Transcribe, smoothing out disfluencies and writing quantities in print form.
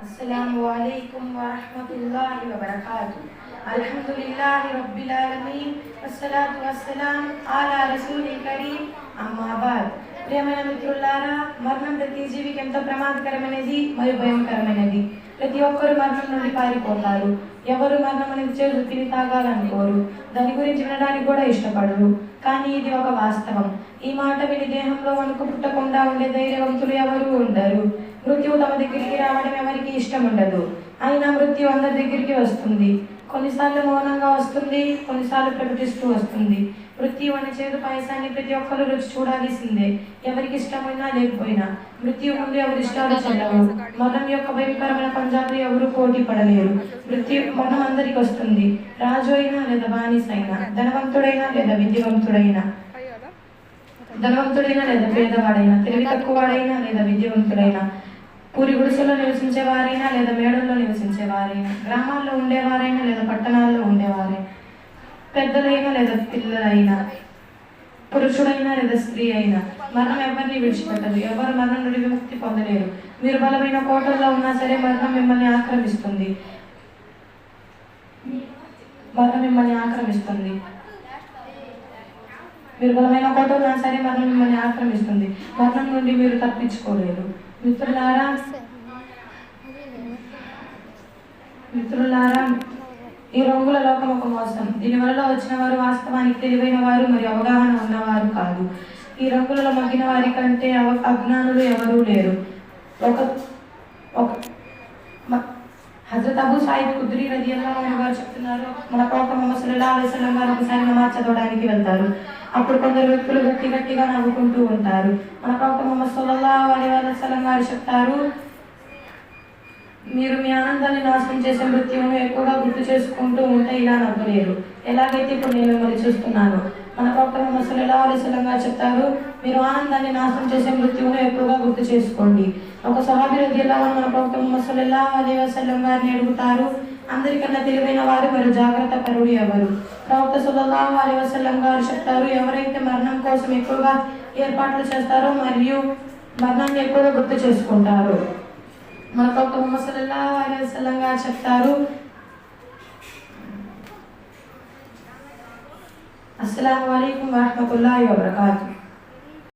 अस्सलामुअलैकुम वरहमतुल्लाहि वबरकातुह। अल्हम्दुलिल्लाहि रब्बिल आलमीन वस्सलातु वस्सलाम अला रसूलिल करीम అమ్మా బాద్. ప్రియమైన మిత్రులారా, మరణం ప్రతి జీవికి ఎంతో ప్రమాదకరమైనది మరియు భయంకరమైనది. ప్రతి ఒక్కరు మరణం నుండి పారిపోతారు. ఎవరు మరణం అనేది చేదు తిని తాగాలనుకోరు, దాని గురించి వినడానికి కూడా ఇష్టపడరు. కానీ ఇది ఒక వాస్తవం. ఈ మాట విని దేహంలో వణుకు పుట్టకుండా ఉండే ధైర్యవంతులు ఎవరు ఉండరు. మృత్యువు తమ దగ్గరికి రావడం ఎవరికి ఇష్టం ఉండదు. అయినా మృత్యు అందరి దగ్గరికి వస్తుంది. కొన్నిసార్లు మౌనంగా వస్తుంది, కొన్నిసార్లు ప్రకటిస్తూ వస్తుంది. మృత్యు అనే చేదు పాయసాన్ని ప్రతి ఒక్కరు రుచి చూడాల్సిందే, ఎవరికి ఇష్టమైనా లేకపోయినా. మృత్యు ముందు ఎవరి ఇష్టాలు చెల్లవు. మరణం యొక్క భయంకరమైన పంజాబ్ ఎవరు పోటీ పడలేరు. మరణం అందరికి వస్తుంది. రాజు అయినా లేదా బానిస అయినా, ధనవంతుడైనా లేదా విద్యావంతుడైనా, లేదా పేదవాడైనా, తెలివి తక్కువవాడైనా లేదా విద్యావంతుడైనా, పూరి గుడిసెలో నివసించేవారైనా లేదా మేడల్లో నివసించేవారైనా, గ్రామాల్లో ఉండేవారైనా లేదా పట్టణాల్లో ఉండేవారైనా, పెద్దలైనా లేదా పిల్లలైనా, పురుషుడైనా లేదా స్త్రీ అయినా, మరణం ఎవరిని విడిచిపెట్టదు. ఎవరు మరణం నుండి విముక్తి పొందలేరు. మీరు బలమైన కోటల్లో ఉన్నా సరే మరణం మిమ్మల్ని ఆక్రమిస్తుంది. మీరు బలమైన కోటలో ఉన్నా సరే మరణం మిమ్మల్ని ఆక్రమిస్తుంది. మరణం నుండి మీరు తప్పించుకోలేరు. మిత్రులారా, ఈ రంగుల లోకం ఒక మోసం. దీనివల్ల వచ్చిన వారు వాస్తవానికి తెలివైన వారు మరియు అవగాహన ఉన్నవారు కాదు. ఈ రంగులలో మగ్గిన వారి కంటే అజ్ఞానులు ఎవరూ లేరు. హజరత్ అబూ సయీద్ ఖుద్రీ రలియల్లాహు అన్హు గారు చెప్తున్నారు, మన ప్రవక్త ముహమ్మద్ సల్లల్లాహు అలైహి వసల్లం గారు ఒకసారి నమాజ్ చదవడానికి వెళ్తారు. అప్పుడు కొందరు వ్యక్తులు గట్టిగా నవ్వుకుంటూ ఉంటారు. మన ప్రవక్త ముహమ్మద్ సల్లల్లాహు అలైహి వసల్లం గారు చెప్తారు, మీరు మీ ఆనందాన్ని నాశనం చేసే మృత్యువును ఎక్కువగా గుర్తు చేసుకుంటూ ఉంటే ఇలా నవ్వలేరు. ఎలాగైతే ఇప్పుడు నేను మిమ్మల్ని చూస్తున్నాను. మన ప్రవక్త ముహమ్మద్ సల్లల్లాహు అలైహి వసల్లం గారు చెప్తారు, మీరు ఆనందాన్ని నాశనం చేసే మృత్యువును ఎక్కువగా గుర్తు చేసుకోండి. ఒక సహాబీ రలియల్లాహు అన్హు మన ప్రవక్త ముహమ్మద్ సల్లల్లాహు అలైహి వసల్లం గారిని అడుగుతారు, అందరికన్నా తెలివైన వారు మరియు జాగ్రత్త పరుడు ఎవరు? ప్రవక్త సల్లల్లాహు అలైహి వసల్లం గారు చెప్తారు, ఎవరైతే మరణం కోసం ఎక్కువగా ఏర్పాట్లు చేస్తారో మరియు మరణాన్ని ఎక్కువగా గుర్తు చేసుకుంటారు. మన ప్రవక్త ముహమ్మద్ సల్లల్లాహు అలైహి వసల్లం గారు చెప్తారు, అస్సలాము అలైకుం వరహ్మతుల్లాహి వబరకాతుహ్.